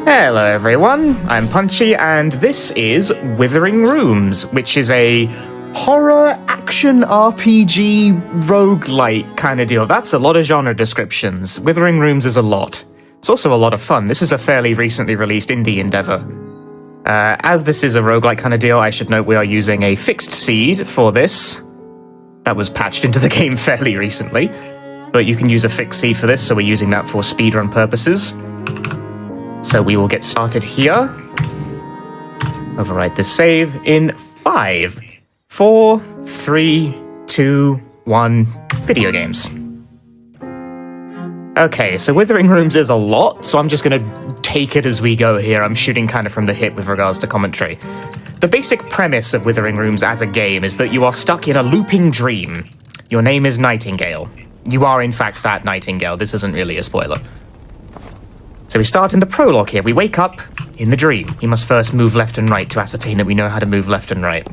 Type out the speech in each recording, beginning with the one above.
Hello everyone, I'm Punchy, and this is Withering Rooms, which is a horror action RPG roguelite kind of deal. That's a lot of genre descriptions. Withering Rooms is a lot. It's also a lot of fun. This is a fairly recently released indie endeavor. As this is a roguelite kind of deal, I should note we are using a fixed seed for this. That was patched into the game fairly recently, but you can use a fixed seed for this, so we're using that for speedrun purposes. So we will get started here. Overwrite this save in 5, 4, 3, 2, 1, video games. Okay, so Withering Rooms is a lot, so I'm just going to take it as we go here. I'm shooting kind of from the hip with regards to commentary. The basic premise of Withering Rooms as a game is that you are stuck in a looping dream. Your name is Nightingale. You are in fact that Nightingale. This isn't really a spoiler. So we start in the prologue here. We wake up in the dream. We must first move left and right to ascertain that we know how to move left and right.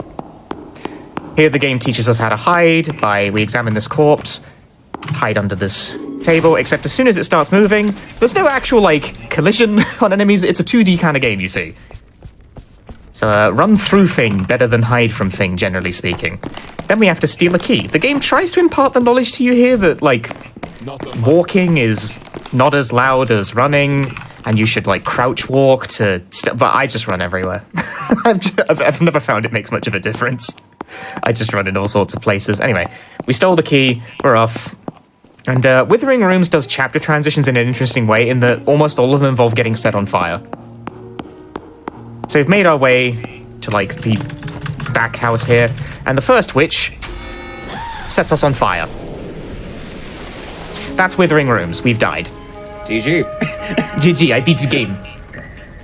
Here the game teaches us how to hide by we examine this corpse, hide under this table, except as soon as it starts moving, there's no actual, collision on enemies. It's a 2D kind of game, you see. So run through thing better than hide from thing, generally speaking. Then we have to steal a key. The game tries to impart the knowledge to you here that, walking is not as loud as running, and you should, crouch walk to... but I just run everywhere. I've never found it makes much of a difference. I just run in all sorts of places. Anyway, we stole the key, we're off. And Withering Rooms does chapter transitions in an interesting way in that almost all of them involve getting set on fire. So we've made our way to, the back house here, and the first witch sets us on fire. That's Withering Rooms. We've died. GG. GG, I beat the game.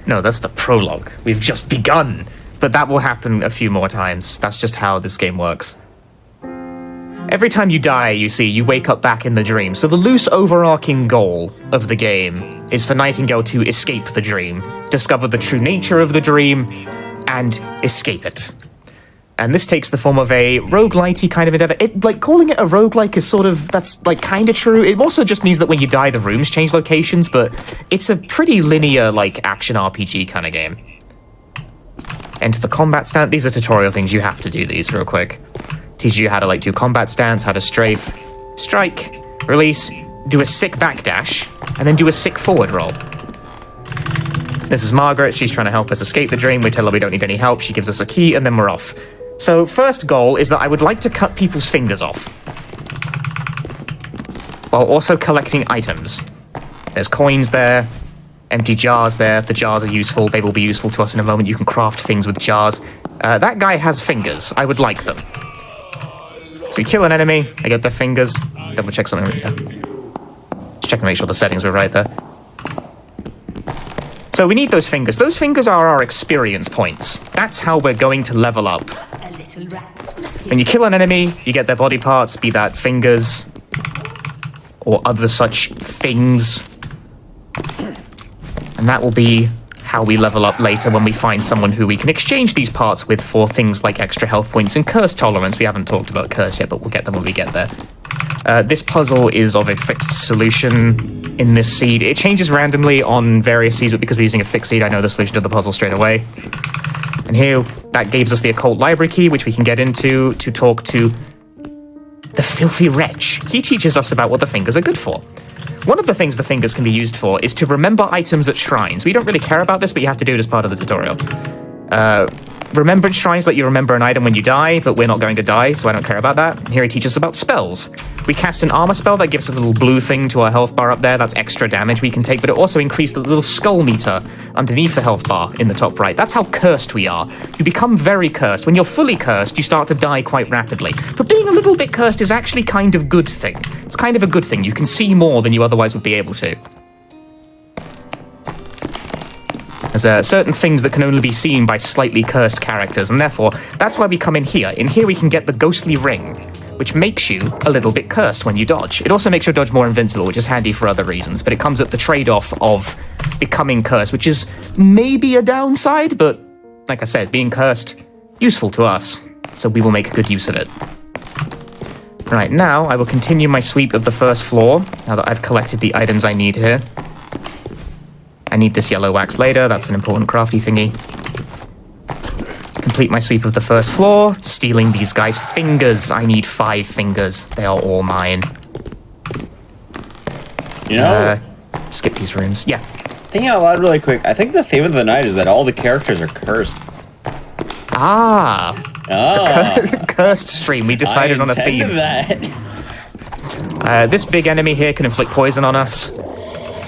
No, that's the prologue. We've just begun. But that will happen a few more times. That's just how this game works. Every time you die, you see, you wake up back in the dream. So the loose overarching goal of the game is for Nightingale to escape the dream, discover the true nature of the dream, and escape it. And this takes the form of a roguelite-y kind of endeavor. Calling it a roguelike is sort of, that's, kind of true. It also just means that when you die, the rooms change locations, but it's a pretty linear, action RPG kind of game. Enter the combat stance. These are tutorial things. You have to do these real quick. Teaches you how to, do combat stance, how to strafe, strike, release, do a sick backdash, and then do a sick forward roll. This is Margaret. She's trying to help us escape the dream. We tell her we don't need any help. She gives us a key, and then we're off. So, first goal is that I would like to cut people's fingers off, while also collecting items. There's coins there, empty jars there. The jars are useful. They will be useful to us in a moment. You can craft things with jars. That guy has fingers. I would like them. So we kill an enemy. I get their fingers. Double check something. Just check to make sure the settings were right there. So we need those fingers. Those fingers are our experience points. That's how we're going to level up. When you kill an enemy, you get their body parts, be that fingers or other such things. And that will be how we level up later when we find someone who we can exchange these parts with for things like extra health points and curse tolerance. We haven't talked about curse yet, but we'll get them when we get there. This puzzle is of a fixed solution in this seed. It changes randomly on various seeds, but because we're using a fixed seed, I know the solution to the puzzle straight away. And here, that gives us the occult library key, which we can get into to talk to the filthy wretch. He teaches us about what the fingers are good for. One of the things the fingers can be used for is to remember items at shrines. We don't really care about this, but you have to do it as part of the tutorial. Remembrance shrines let you remember an item when you die, but we're not going to die, so I don't care about that. Here he teaches us about spells. We cast an armor spell that gives a little blue thing to our health bar up there. That's extra damage we can take, but it also increased the little skull meter underneath the health bar in the top right. That's how cursed we are. You become very cursed. When you're fully cursed, you start to die quite rapidly. But being a little bit cursed is actually kind of a good thing. It's kind of a good thing. You can see more than you otherwise would be able to. There's certain things that can only be seen by slightly cursed characters, and therefore, that's why we come in here. In here we can get the ghostly ring, which makes you a little bit cursed when you dodge. It also makes your dodge more invincible, which is handy for other reasons, but it comes at the trade-off of becoming cursed, which is maybe a downside, but like I said, being cursed, useful to us, so we will make good use of it. Right, now I will continue my sweep of the first floor, now that I've collected the items I need here. I need this yellow wax later. That's an important crafty thingy. Complete my sweep of the first floor. Stealing these guys' fingers. I need 5 fingers. They are all mine. You know? Skip these rooms. Yeah. Thinking out loud really quick, I think the theme of the night is that all the characters are cursed. Ah. It's a cursed stream. We decided on a theme. That. This big enemy here can inflict poison on us.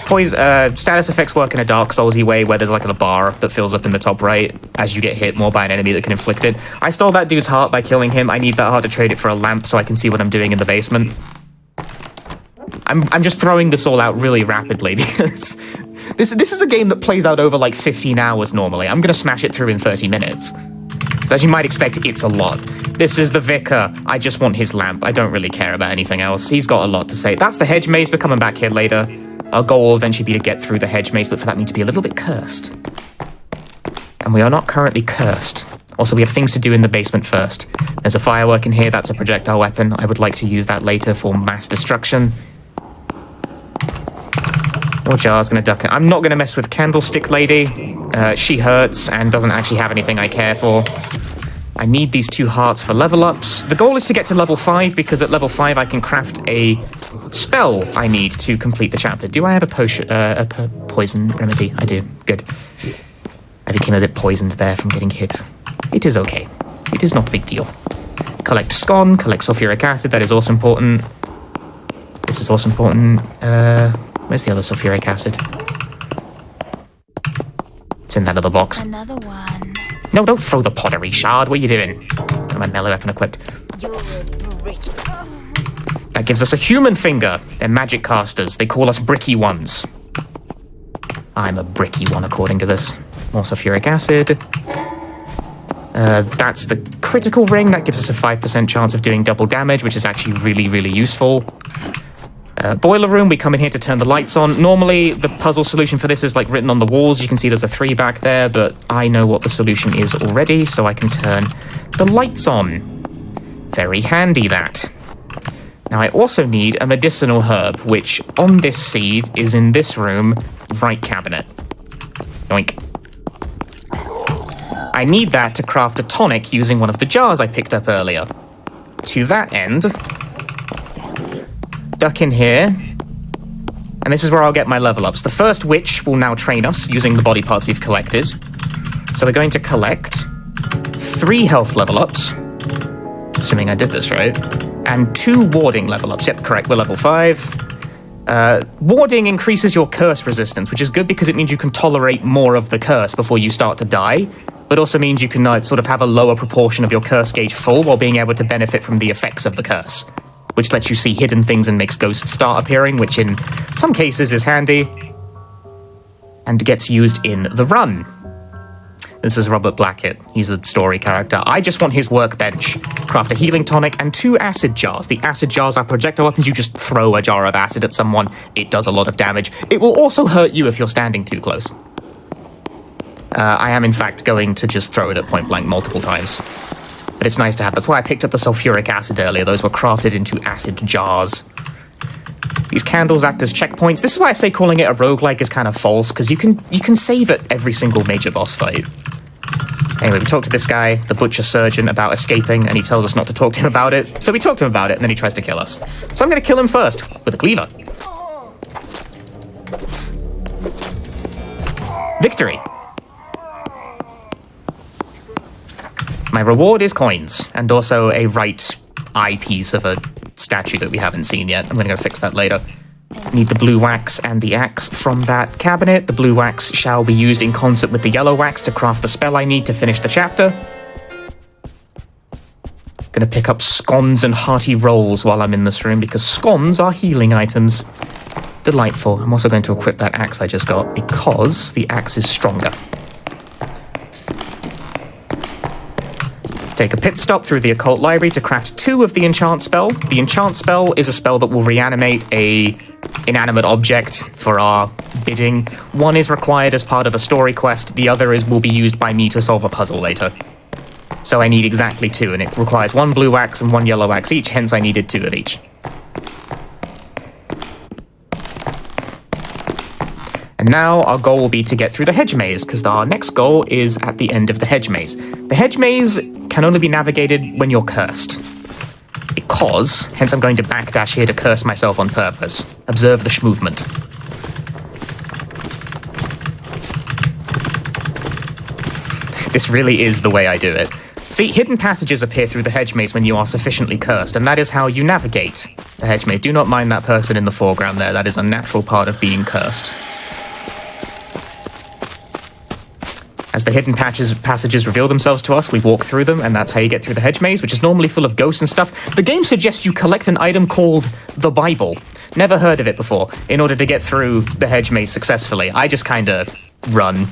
Status effects work in a Dark Soulsy way where there's like a bar that fills up in the top right as you get hit more by an enemy that can inflict it. I stole that dude's heart by killing him. I need that heart to trade it for a lamp so I can see what I'm doing in the basement. I'm just throwing this all out really rapidly because this is a game that plays out over like 15 hours normally. I'm going to smash it through in 30 minutes. So as you might expect, it's a lot. This is the Vicar. I just want his lamp. I don't really care about anything else. He's got a lot to say. That's the hedge maze. We're coming back here later. Our goal will eventually be to get through the hedge maze, but for that we need to be a little bit cursed. And we are not currently cursed. Also, we have things to do in the basement first. There's a firework in here. That's a projectile weapon. I would like to use that later for mass destruction. More jars, gonna duck it. I'm not gonna mess with Candlestick Lady. She hurts and doesn't actually have anything I care for. I need these 2 hearts for level ups. The goal is to get to level 5 because at level 5 I can craft a spell I need to complete the chapter. Do I have a potion, poison remedy? I do. Good. I became a bit poisoned there from getting hit. It is okay. It is not a big deal. Collect scone, collect sulfuric acid. That is also important. This is also important. Where's the other sulfuric acid? It's in that other box. Another one. No, don't throw the pottery shard. What are you doing? Got my melee weapon equipped. You're a brick. That gives us a human finger. They're magic casters. They call us bricky ones. I'm a bricky one, according to this. More sulfuric acid. That's the critical ring. That gives us a 5% chance of doing double damage, which is actually really, really useful. Boiler room, we come in here to turn the lights on. Normally, the puzzle solution for this is like written on the walls. You can see there's a 3 back there, but I know what the solution is already, so I can turn the lights on. Very handy, that. Now, I also need a medicinal herb, which on this seed is in this room, right cabinet. Yoink. I need that to craft a tonic using one of the jars I picked up earlier. To that end, duck in here, and this is where I'll get my level ups. The first witch will now train us using the body parts we've collected. So we're going to collect 3 health level ups, assuming I did this right, and 2 warding level ups. Yep, correct, we're level 5. Warding increases your curse resistance, which is good because it means you can tolerate more of the curse before you start to die, but also means you can sort of have a lower proportion of your curse gauge full while being able to benefit from the effects of the curse, which lets you see hidden things and makes ghosts start appearing, which in some cases is handy, and gets used in the run. This is Robert Blackett. He's a story character. I just want his workbench. Craft a healing tonic and 2 acid jars. The acid jars are projectile weapons. You just throw a jar of acid at someone. It does a lot of damage. It will also hurt you if you're standing too close. I am, in fact, going to just throw it at point blank multiple times. But it's nice to have. That's why I picked up the sulfuric acid earlier. Those were crafted into acid jars. These candles act as checkpoints. This is why I say calling it a roguelike is kind of false, because you can save at every single major boss fight. Anyway, we talked to this guy, the butcher surgeon, about escaping, and he tells us not to talk to him about it. So we talk to him about it, and then he tries to kill us. So I'm going to kill him first, with a cleaver. Victory! My reward is coins, and also a right eyepiece of a statue that we haven't seen yet. I'm going to go fix that later. Need the blue wax and the axe from that cabinet. The blue wax shall be used in concert with the yellow wax to craft the spell I need to finish the chapter. Gonna pick up scones and hearty rolls while I'm in this room, because scones are healing items. Delightful. I'm also going to equip that axe I just got, because the axe is stronger. Take a pit stop through the occult library to craft 2 of the enchant spell. The enchant spell is a spell that will reanimate a inanimate object for our bidding. 1 is required as part of a story quest. The other will be used by me to solve a puzzle later. So I need exactly 2, and it requires 1 blue wax and 1 yellow wax each, hence I needed 2 of each. And And now our goal will be to get through the hedge maze, because our next goal is at the end of the hedge maze. The hedge maze can only be navigated when you're cursed. Because, hence I'm going to backdash here to curse myself on purpose. Observe the movement. This really is the way I do it. See, hidden passages appear through the hedge maze when you are sufficiently cursed, and that is how you navigate the hedge maze. Do not mind that person in the foreground there. That is a natural part of being cursed. As the hidden passages reveal themselves to us, we walk through them, and that's how you get through the hedge maze, which is normally full of ghosts and stuff. The game suggests you collect an item called the Bible. Never heard of it before, in order to get through the hedge maze successfully. I just kind of run.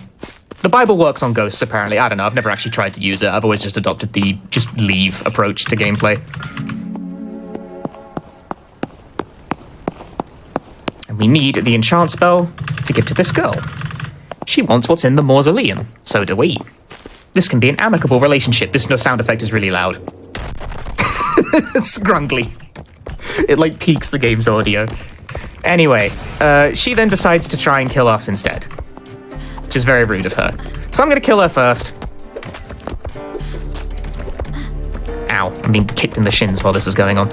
The Bible works on ghosts, apparently. I don't know, I've never actually tried to use it. I've always just adopted the just leave approach to gameplay. And we need the enchant spell to give to this girl. She wants what's in the mausoleum. So do we. This can be an amicable relationship. This no sound effect is really loud. It's grumbly. It, like, peaks the game's audio. Anyway, she then decides to try and kill us instead. Which is very rude of her. So I'm going to kill her first. Ow. I'm being kicked in the shins while this is going on.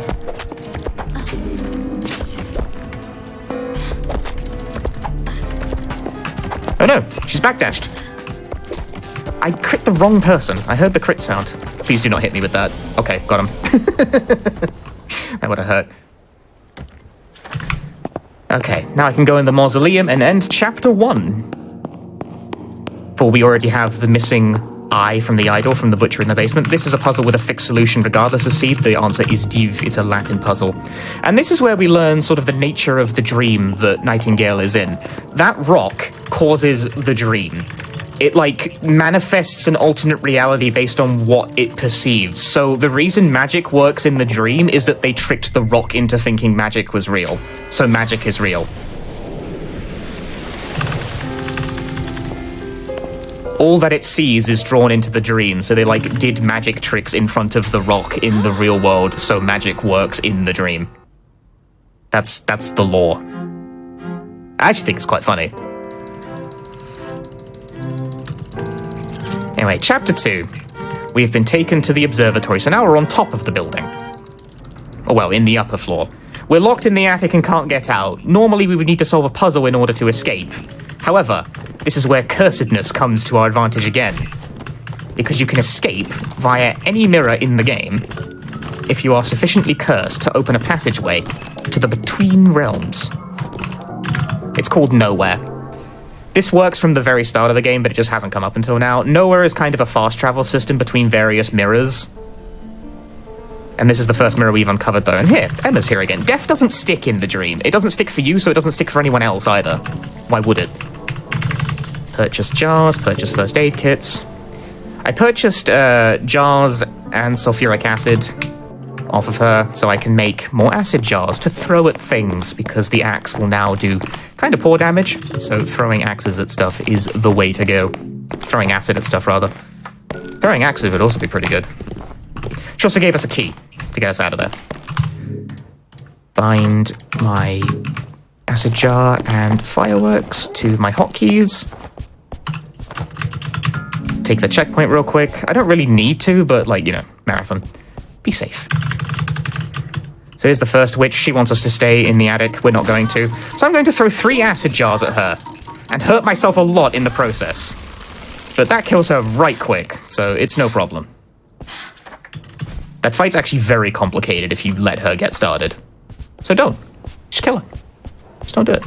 Oh no, she's backdashed. I crit the wrong person. I heard the crit sound. Please do not hit me with that. Okay, got him. That would have hurt. Okay, now I can go in the mausoleum and end chapter 1. For we already have the missing eye from the idol from the butcher in the basement. This is a puzzle with a fixed solution regardless of seed. The answer is div. It's a Latin puzzle. And this is where we learn sort of the nature of the dream that Nightingale is in. That rock causes the dream. It, like, manifests an alternate reality based on what it perceives. So the reason magic works in the dream is that they tricked the rock into thinking magic was real. So magic is real. All that it sees is drawn into the dream, so they, like, did magic tricks in front of the rock in the real world, so magic works in the dream. That's the law. I actually think it's quite funny. Anyway, chapter 2. We've been taken to the observatory, so now we're on top of the building. Oh, well, in the upper floor. We're locked in the attic and can't get out. Normally we would need to solve a puzzle in order to escape. However, this is where cursedness comes to our advantage again. Because you can escape via any mirror in the game if you are sufficiently cursed to open a passageway to the Between Realms. It's called Nowhere. This works from the very start of the game, but it just hasn't come up until now. Nowhere is kind of a fast travel system between various mirrors. And this is the first mirror we've uncovered, though. And here, Emma's here again. Death doesn't stick in the dream. It doesn't stick for you, so it doesn't stick for anyone else either. Why would it? Purchase jars, purchase first aid kits. I purchased jars and sulfuric acid off of her so I can make more acid jars to throw at things, because the axe will now do kind of poor damage, so throwing axes at stuff is the way to go. Throwing acid at stuff, rather. Throwing acid would also be pretty good. She also gave us a key to get us out of there. Bind my acid jar and fireworks to my hotkeys. Take the checkpoint real quick. I don't really need to, but, like, you know, marathon. Be safe. So here's the first witch. She wants us to stay in the attic. We're not going to. So I'm going to throw 3 acid jars at her and hurt myself a lot in the process. But that kills her right quick, so it's no problem. That fight's actually very complicated if you let her get started. So don't. Just kill her. Just don't do it.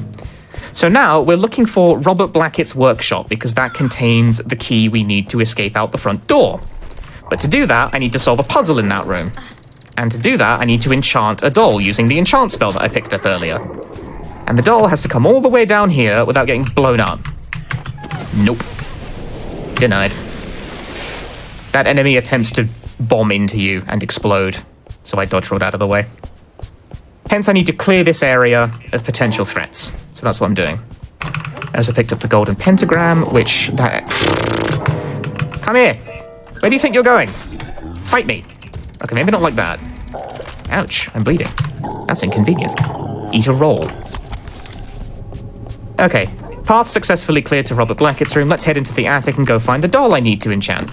So now we're looking for Robert Blackett's workshop, because that contains the key we need to escape out the front door. But to do that, I need to solve a puzzle in that room. And to do that, I need to enchant a doll using the enchant spell that I picked up earlier. And the doll has to come all the way down here without getting blown up. Nope. Denied. That enemy attempts to bomb into you and explode, so I dodge rolled out of the way. Hence, I need to clear this area of potential threats. So that's what I'm doing. I also picked up the golden pentagram, which... Come here! Where do you think you're going? Fight me! Okay, maybe not like that. Ouch, I'm bleeding. That's inconvenient. Eat a roll. Okay, Path successfully cleared to Robert Blackett's room. Let's head into the attic and go find the doll I need to enchant.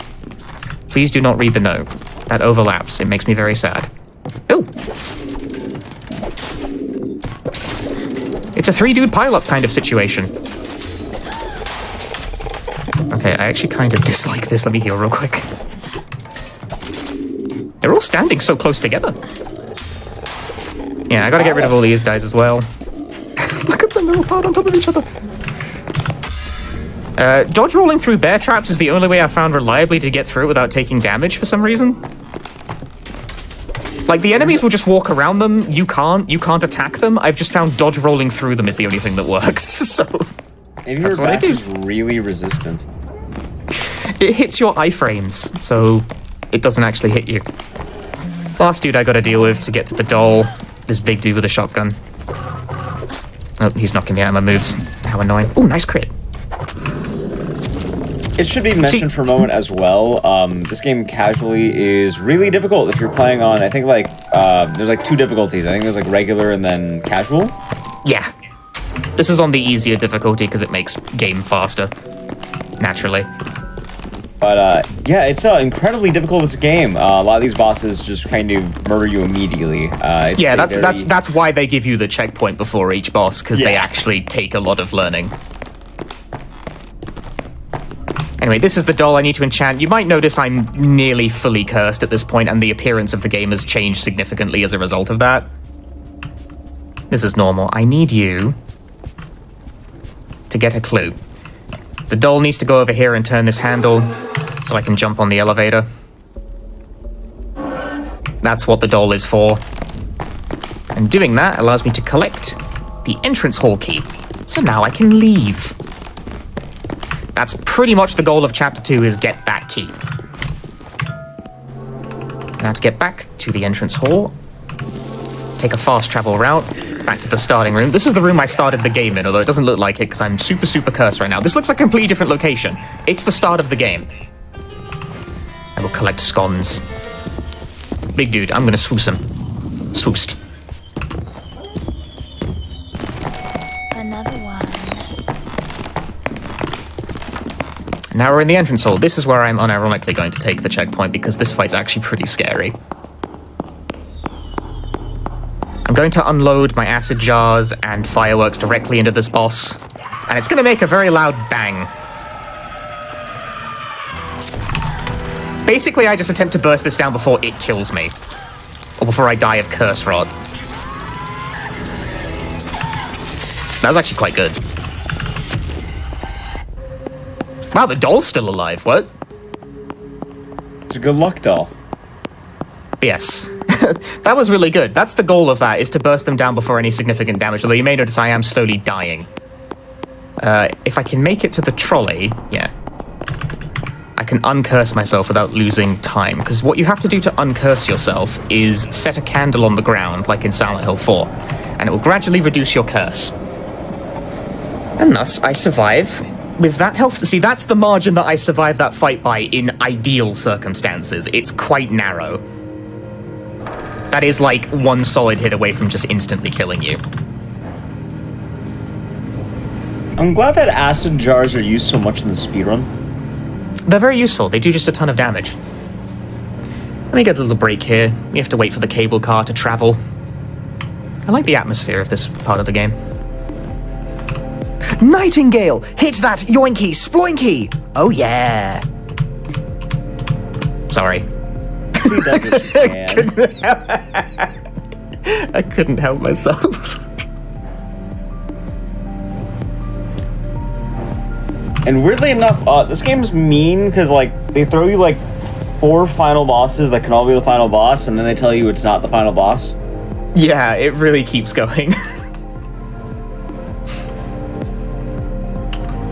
Please do not read the note. That overlaps. It makes me very sad. Oh! It's a 3-dude pileup kind of situation. Okay, I actually kind of dislike this. Let me heal real quick. They're all standing so close together. Yeah, I gotta get rid of all these guys as well. Look at them, they're all hard on top of each other. Dodge rolling through bear traps is the only way I've found reliably to get through it without taking damage for some reason. Like, the enemies will just walk around them, you can't attack them. I've just found dodge rolling through them is the only thing that works, so... Maybe your back is really resistant. It hits your iframes, so it doesn't actually hit you. Last dude I gotta deal with to get to the doll. This big dude with a shotgun. Oh, he's knocking me out of my moves. How annoying. Oh, nice crit. It should be mentioned for a moment as well, this game casually is really difficult if you're playing on, I think, like, there's, like, 2 difficulties. I think there's, like, regular and then casual. Yeah. This is on the easier difficulty because it makes game faster. Naturally. But, yeah, it's incredibly difficult as a game. A lot of these bosses just kind of murder you immediately. Yeah, that's why they give you the checkpoint before each boss, because they actually take a lot of learning. Anyway, this is the doll I need to enchant. You might notice I'm nearly fully cursed at this point, and the appearance of the game has changed significantly as a result of that. This is normal. I need you to get a clue. The doll needs to go over here and turn this handle so I can jump on the elevator. That's what the doll is for. And doing that allows me to collect the entrance hall key. So now I can leave. That's pretty much the goal of Chapter 2, is get that key. Now to get back to the entrance hall, take a fast travel route back to the starting room. This is the room I started the game in, although it doesn't look like it because I'm super, super cursed right now. This looks like a completely different location. It's the start of the game. I will collect scones. Big dude, I'm gonna swoosh him. Swoosed. Another one. Now we're in the entrance hall. This is where I'm unironically going to take the checkpoint because this fight's actually pretty scary. I'm going to unload my acid jars and fireworks directly into this boss, and it's going to make a very loud bang. Basically, I just attempt to burst this down before it kills me, or before I die of curse rot. That was actually quite good. Wow, the doll's still alive. What? It's a good luck doll. Yes. That was really good. That's the goal of that, is to burst them down before any significant damage, although you may notice I am slowly dying. If I can make it to the trolley, yeah. I can uncurse myself without losing time, because what you have to do to uncurse yourself is set a candle on the ground, like in Silent Hill 4, and it will gradually reduce your curse. And thus, I survive with that health. See, that's the margin that I survive that fight by in ideal circumstances. It's quite narrow. That is like one solid hit away from just instantly killing you. I'm glad that acid jars are used so much in the speedrun. They're very useful. They do just a ton of damage. Let me get a little break here. We have to wait for the cable car to travel. I like the atmosphere of this part of the game. Nightingale! Hit that yoinky sploinky! Oh yeah! Sorry. I couldn't help myself. And weirdly enough, this game's mean because, like, they throw you, like, 4 final bosses that can all be the final boss, and then they tell you it's not the final boss. Yeah, it really keeps going.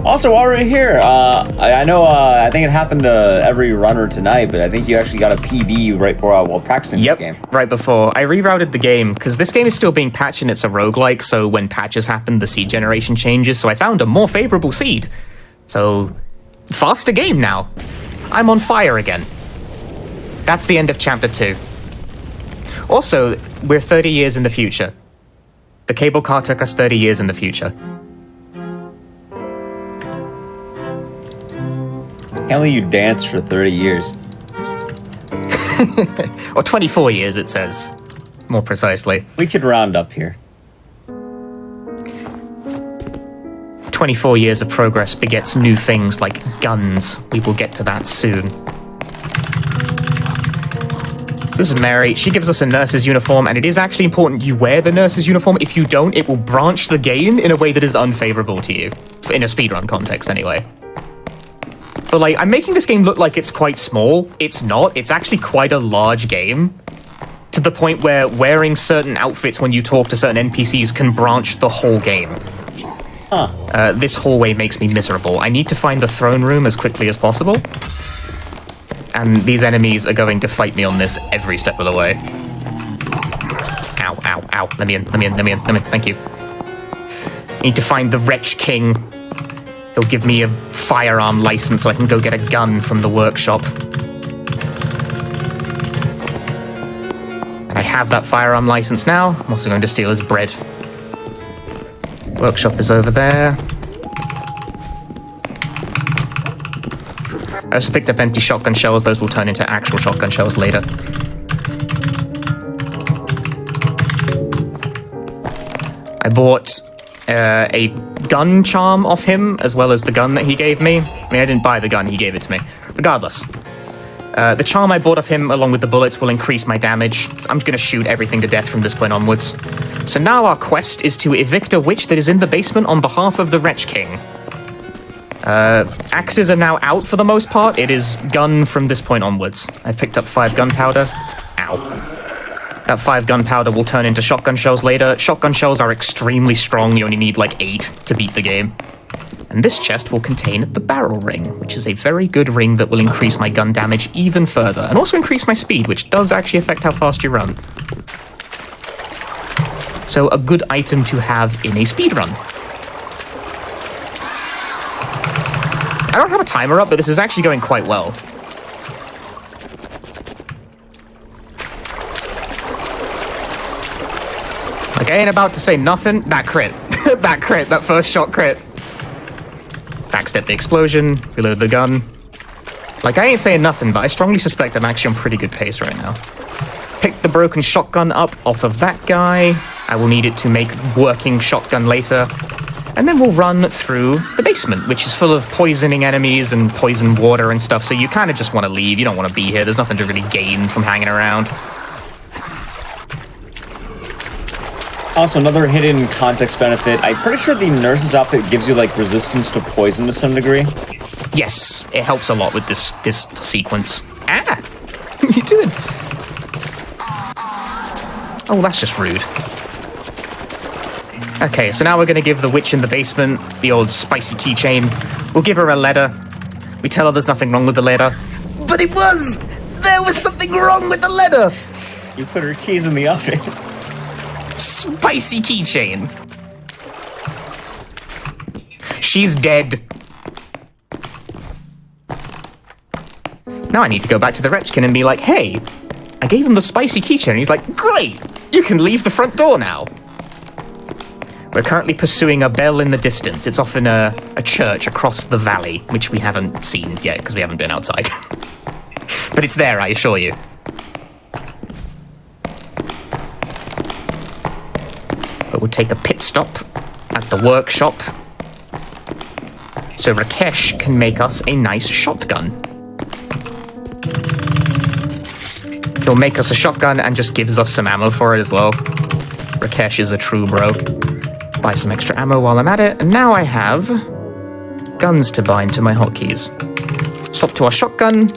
Also, while we're here, I know, I think it happened to every runner tonight, but I think you actually got a PB right while practicing this game. Right before. I rerouted the game, because this game is still being patched and it's a roguelike, so when patches happen, the seed generation changes, so I found a more favorable seed. So, faster game now. I'm on fire again. That's the end of Chapter 2. Also, we're 30 years in the future. The cable car took us 30 years in the future. Can't believe you danced for 30 years. Or 24 years, it says, more precisely. We could round up here. 24 years of progress begets new things like guns. We will get to that soon. So this is Mary. She gives us a nurse's uniform, and it is actually important you wear the nurse's uniform. If you don't, it will branch the game in a way that is unfavorable to you. In a speedrun context, anyway. But, like, I'm making this game look like it's quite small. It's not. It's actually quite a large game. To the point where wearing certain outfits when you talk to certain NPCs can branch the whole game. Huh. This hallway makes me miserable. I need to find the throne room as quickly as possible. And these enemies are going to fight me on this every step of the way. Ow, ow, ow. Let me in, let me in, let me in, let me in. Thank you. I need to find the Wretch King. He'll give me a firearm license so I can go get a gun from the workshop. And I have that firearm license now. I'm also going to steal his bread. Workshop is over there. I also picked up empty shotgun shells. Those will turn into actual shotgun shells later. I bought a gun charm off him, as well as the gun that he gave me. I mean, I didn't buy the gun, he gave it to me. Regardless. The charm I bought off him, along with the bullets, will increase my damage. I'm going to shoot everything to death from this point onwards. So now our quest is to evict a witch that is in the basement on behalf of the Wretch King. Axes are now out for the most part. It is gun from this point onwards. I've picked up 5 gunpowder. Ow. That 5 gunpowder will turn into shotgun shells later. Shotgun shells are extremely strong. You only need like 8 to beat the game. And this chest will contain the barrel ring, which is a very good ring that will increase my gun damage even further, and also increase my speed, which does actually affect how fast you run. So a good item to have in a speedrun. I don't have a timer up, but this is actually going quite well. Like, I ain't about to say nothing. That crit. That crit. That first shot crit. Backstep the explosion. Reload the gun. Like, I ain't saying nothing, but I strongly suspect I'm actually on pretty good pace right now. Pick the broken shotgun up off of that guy. I will need it to make working shotgun later. And then we'll run through the basement, which is full of poisoning enemies and poison water and stuff, so you kind of just want to leave. You don't want to be here. There's nothing to really gain from hanging around. Also, another hidden context benefit. I'm pretty sure the nurse's outfit gives you, like, resistance to poison to some degree. Yes, it helps a lot with this sequence. Ah! What are you doing? Oh, that's just rude. Okay, so now we're going to give the witch in the basement the old spicy keychain. We'll give her a letter. We tell her there's nothing wrong with the letter. But it was! There was something wrong with the letter! You put her keys in the oven. Spicy keychain. She's dead. Now I need to go back to the Wretchkin and be like, hey, I gave him the spicy keychain. And he's like, great, you can leave the front door now. We're currently pursuing a bell in the distance. It's off in a church across the valley, which we haven't seen yet because we haven't been outside. But it's there, I assure you. But we'll take a pit stop at the workshop so Rakesh can make us a nice shotgun. He'll make us a shotgun and just gives us some ammo for it as well. Rakesh is a true bro. Buy some extra ammo while I'm at it, and now I have guns to bind to my hotkeys. Swap to our shotgun.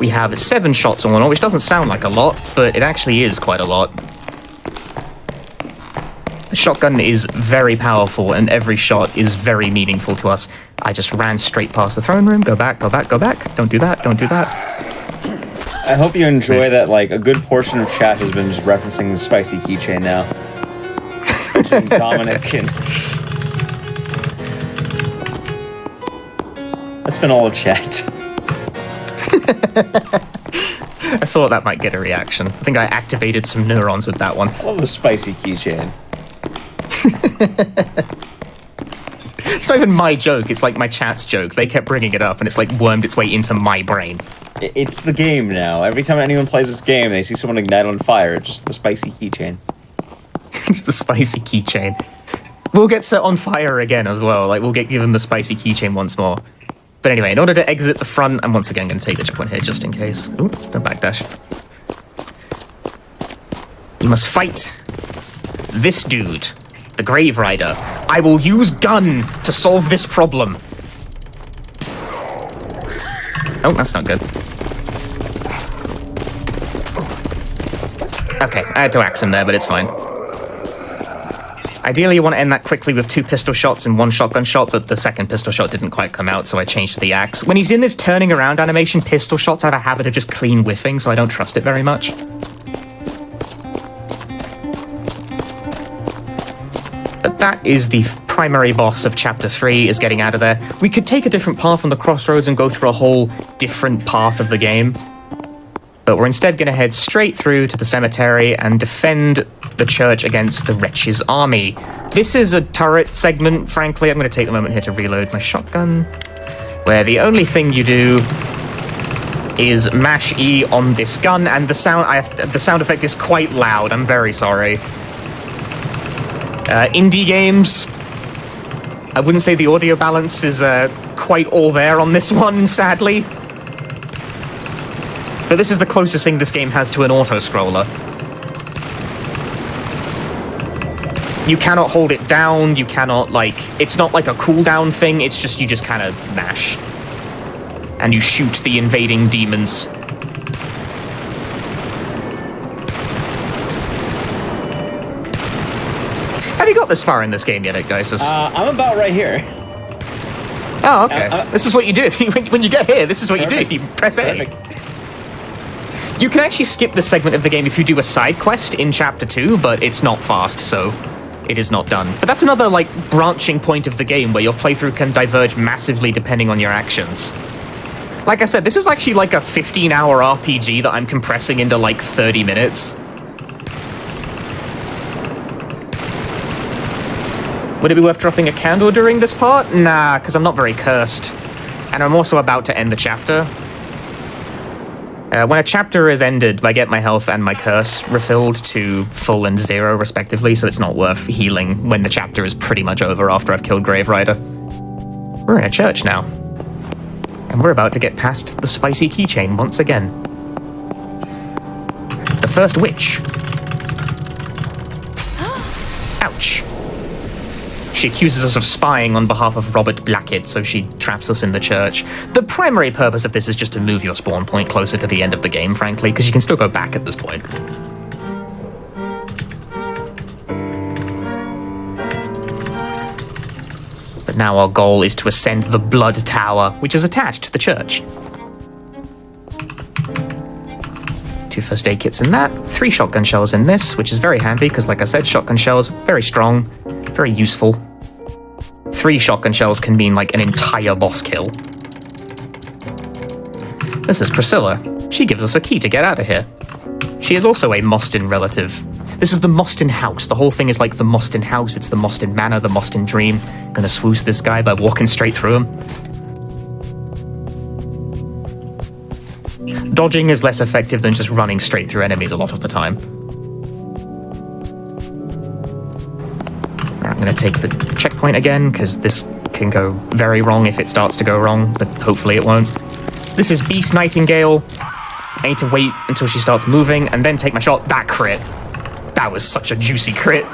We have 7 shots on one, which doesn't sound like a lot, but it actually is quite a lot. The shotgun is very powerful, and every shot is very meaningful to us. I just ran straight past the throne room. Go back, go back, go back. Don't do that, don't do that. I hope you enjoy that, like, a good portion of chat has been just referencing the spicy keychain now. Dominic and... That's been all of chat. I thought that might get a reaction. I think I activated some neurons with that one. I love the spicy keychain. It's not even my joke, it's like my chat's joke. They kept bringing it up, and it's like wormed its way into my brain. It's the game now. Every time anyone plays this game, they see someone ignite on fire. It's just the spicy keychain. It's the spicy keychain. We'll get set on fire again as well. Like, we'll get given the spicy keychain once more. But anyway, in order to exit the front, I'm once again going to take the checkpoint here just in case. Ooh, no backdash. You must fight this dude, the Grave Rider. I will use gun to solve this problem. Oh, that's not good. Okay, I had to axe him there, but it's fine. Ideally, you want to end that quickly with 2 pistol shots and 1 shotgun shot, but the second pistol shot didn't quite come out, so I changed to the axe. When he's in this turning around animation, pistol shots have a habit of just clean whiffing, so I don't trust it very much. But that is the primary boss of Chapter 3, is getting out of there. We could take a different path on the crossroads and go through a whole different path of the game. But we're instead going to head straight through to the cemetery and defend the church against the Wretch's army. This is a turret segment, frankly. I'm going to take a moment here to reload my shotgun, where the only thing you do is mash E on this gun, and the sound effect is quite loud. I'm very sorry. Indie games, I wouldn't say the audio balance is quite all there on this one, sadly. But this is the closest thing this game has to an auto-scroller. You cannot hold it down, you cannot, like... It's not like a cooldown thing, it's just, you just kind of mash. And you shoot the invading demons. Have you got this far in this game yet, guys? I'm about right here. Oh, okay. This is what you do. When you get here, this is what Perfect. you do. You press A. Perfect. You can actually skip this segment of the game if you do a side quest in Chapter 2, but it's not fast, so it is not done. But that's another, like, branching point of the game where your playthrough can diverge massively depending on your actions. Like I said, this is actually like a 15-hour RPG that I'm compressing into, like, 30 minutes. Would it be worth dropping a candle during this part? Nah, because I'm not very cursed. And I'm also about to end the chapter. When a chapter is ended, I get my health and my curse refilled to full and 0, respectively, so it's not worth healing when the chapter is pretty much over after I've killed Grave Rider. We're in a church now. And we're about to get past the spicy keychain once again. The first witch. Ouch. She accuses us of spying on behalf of Robert Blackett, so she traps us in the church. The primary purpose of this is just to move your spawn point closer to the end of the game, frankly, because you can still go back at this point. But now our goal is to ascend the Blood Tower, which is attached to the church. 2 first aid kits in that, 3 shotgun shells in this, which is very handy, because like I said, shotgun shells, very strong, very useful. 3 shotgun shells can mean like an entire boss kill. This is Priscilla. She gives us a key to get out of here. She is also a Mostyn relative. This is the Mostyn house. The whole thing is like the Mostyn house. It's the Mostyn manor, the Mostyn dream. Gonna swoosh this guy by walking straight through him. Dodging is less effective than just running straight through enemies a lot of the time. I'm going to take the checkpoint again, because this can go very wrong if it starts to go wrong, but hopefully it won't. This is Beast Nightingale. I need to wait until she starts moving, and then take my shot. That crit. That was such a juicy crit.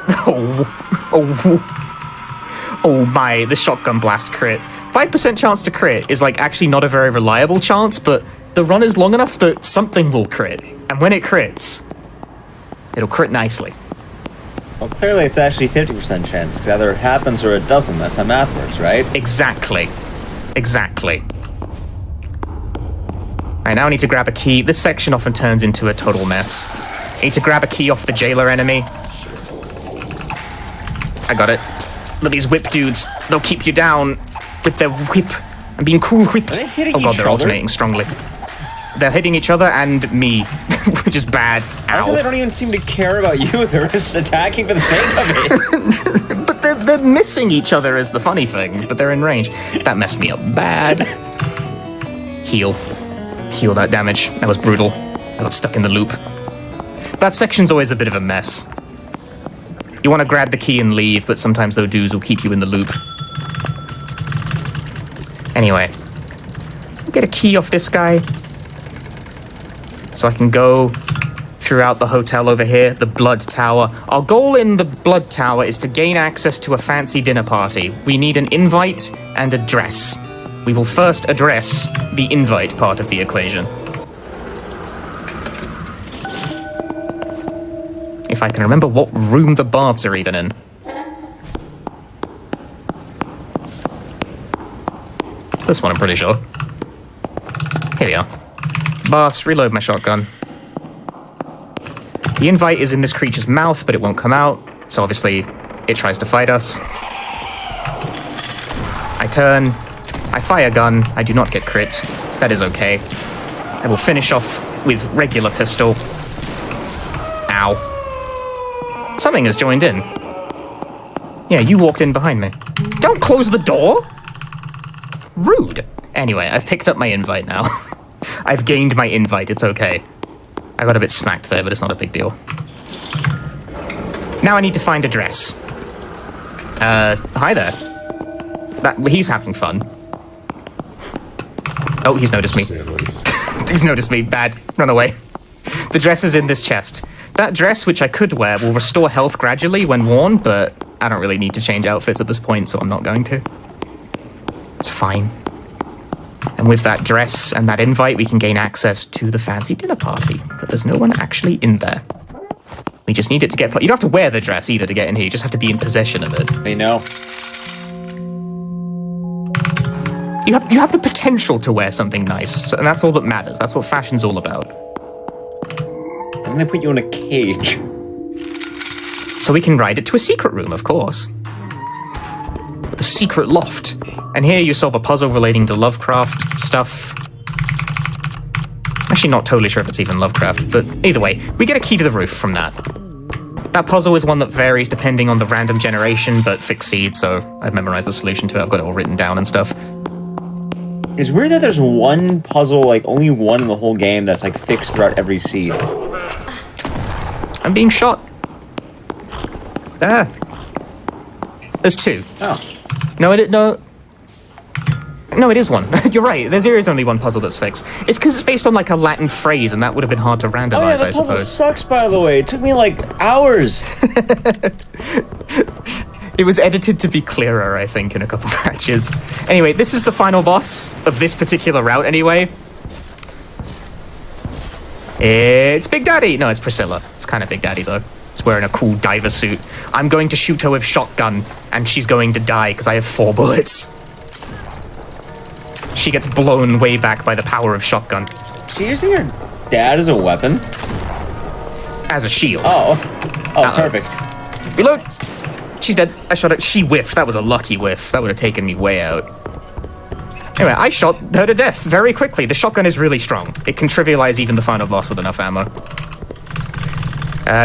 Oh my, the shotgun blast crit. 5% chance to crit is like actually not a very reliable chance, but the run is long enough that something will crit. And when it crits, it'll crit nicely. Well, clearly it's actually 50% chance, because either it happens or it doesn't. That's how math works, right? Exactly. Exactly. Alright, now I need to grab a key. This section often turns into a total mess. I need to grab a key off the jailer enemy. I got it. Look, these whip dudes, they'll keep you down with their whip. I'm being cool whipped. Are they hitting Oh god, each they're other? alternating strongly. They're hitting each other and me, which is bad. How come they Ow. don't even seem to care about you? They're just attacking for the sake of it. But they're missing each other is the funny thing, but they're in range. That messed me up bad. Heal that damage. That was brutal. I got stuck in the loop. That section's always a bit of a mess. You want to grab the key and leave, but sometimes those dudes will keep you in the loop. Anyway, I'll get a key off this guy so I can go throughout the hotel over here, the Blood Tower. Our goal in the Blood Tower is to gain access to a fancy dinner party. We need an invite and a dress. We will first address the invite part of the equation. If I can remember what room the baths are even in. It's this one, I'm pretty sure. Here we are. Baths, reload my shotgun. The invite is in this creature's mouth, but it won't come out, so obviously it tries to fight us. I turn, I fire gun, I do not get crit. That is okay. I will finish off with regular pistol. Ow. Something has joined in. Yeah, you walked in behind me. Don't close the door! Rude. Anyway, I've picked up my invite now. I've gained my invite, it's okay. I got a bit smacked there, but it's not a big deal. Now I need to find a dress. Hi there. He's having fun. Oh, he's noticed me. He's noticed me. Bad. Run away. The dress is in this chest. That dress, which I could wear, will restore health gradually when worn, but I don't really need to change outfits at this point, so I'm not going to. It's fine. And with that dress and that invite, we can gain access to the fancy dinner party. But there's no one actually in there. We just need it to get... You don't have to wear the dress either to get in here. You just have to be in possession of it. I know. You have the potential to wear something nice, and that's all that matters. That's what fashion's all about. And then they put you in a cage. So we can ride it to a secret room, of course. The secret loft. And here you solve a puzzle relating to Lovecraft stuff. Actually, not totally sure if it's even Lovecraft, but either way, we get a key to the roof from that. That puzzle is one that varies depending on the random generation, but fixed seed, so I've memorized the solution to it. I've got it all written down and stuff. It's weird that there's one puzzle, like only one in the whole game that's like fixed throughout every seed. I'm being shot. There. There's two. Oh. No, it is one. You're right. There is only one puzzle that's fixed. It's because it's based on like a Latin phrase, and that would have been hard to randomize, Oh yeah, the I puzzle suppose. sucks, by the way. It took me like hours. It was edited to be clearer, I think, in a couple matches. Anyway, this is the final boss of this particular route, anyway. It's Big Daddy. No, it's Priscilla. It's kind of Big Daddy, though. He's wearing a cool diver suit. I'm going to shoot her with shotgun, and she's going to die because I have 4 bullets. She gets blown way back by the power of shotgun. So you're using your dad as a weapon? As a shield. Oh, perfect. Reload! She's dead. I shot her. She whiffed. That was a lucky whiff. That would have taken me way out. Anyway, I shot her to death very quickly. The shotgun is really strong. It can trivialize even the final boss with enough ammo.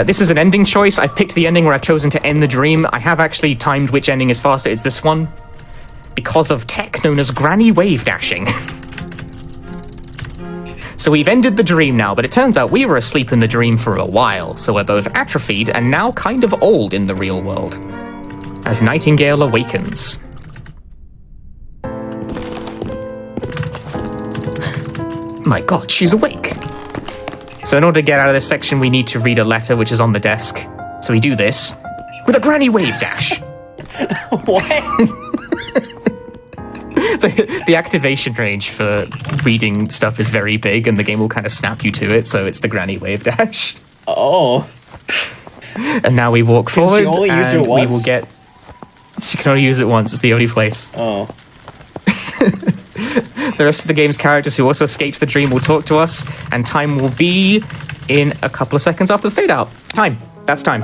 This is an ending choice. I've picked the ending where I've chosen to end the dream. I have actually timed which ending is faster. It's this one. Because of tech known as granny wave dashing. So we've ended the dream now, but it turns out we were asleep in the dream for a while, so we're both atrophied and now kind of old in the real world. As Nightingale awakens. My god, she's awake. So in order to get out of this section, we need to read a letter which is on the desk. So we do this with a granny wave dash. What? The activation range for reading stuff is very big, and the game will kind of snap you to it, so it's the granny wave dash. Oh. And now we walk forward, she only use it and we once? will get... She can only use it once, it's the only place. Oh. The rest of the game's characters who also escaped the dream will talk to us, and time will be in a couple of seconds after the fade out. Time. That's time.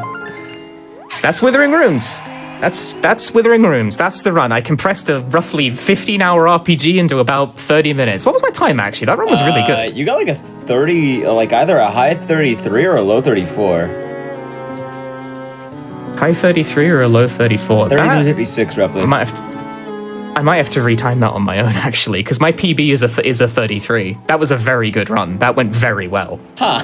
That's Withering Rooms. That's Withering Rooms. That's the run. I compressed a roughly 15-hour RPG into about 30 minutes. What was my time, actually? That run was really good. You got like a 30, like either a high 33 or a low 34. High 33 or a low 34? 3356 roughly. I might have to retime that on my own, actually, because my PB is a 33. That was a very good run. That went very well. Huh.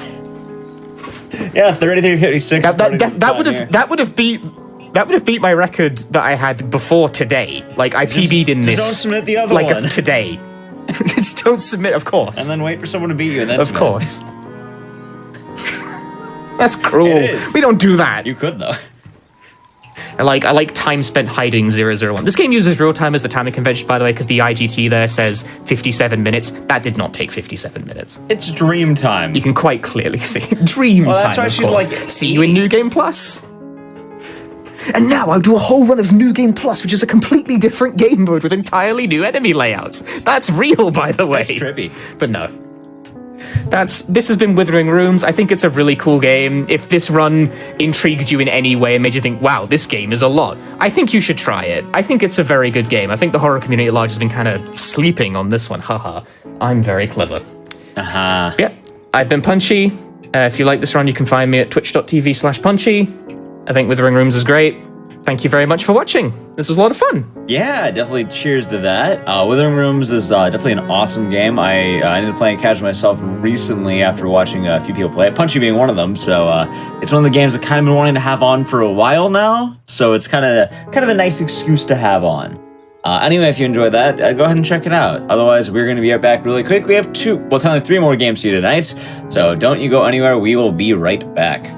Yeah, 3356. That would have beat my record that I had before today. Like I PB'd in this. Don't submit the other like one. Today. Just don't submit, of course. And then wait for someone to beat you, and then of submit. course. That's cruel. It is. We don't do that. You could though. I like time spent hiding 001. This game uses real time as the timing convention, by the way, because the IGT there says 57 minutes. That did not take 57 minutes. It's dream time. You can quite clearly see dream time. That's why of she's course. like, see you in New Game Plus. And now I'll do a whole run of New Game Plus, which is a completely different game mode with entirely new enemy layouts. That's real, by the way. That's trippy. But no. This has been Withering Rooms. I think it's a really cool game. If this run intrigued you in any way and made you think, wow, this game is a lot, I think you should try it. I think it's a very good game. I think the horror community at large has been kind of sleeping on this one. Haha. I'm very clever. Yeah, I've been Punchy. If you like this run, you can find me at twitch.tv/Punchy. I think Withering Rooms is great. Thank you very much for watching. This was a lot of fun. Yeah, definitely cheers to that. Withering Rooms is definitely an awesome game. I ended up playing casual myself recently after watching a few people play it, Punchy being one of them. So it's one of the games I've kind of been wanting to have on for a while now. So it's kind of a nice excuse to have on. Anyway, if you enjoyed that, go ahead and check it out. Otherwise, we're going to be right back really quick. We have 3 more games to you tonight. So don't you go anywhere. We will be right back.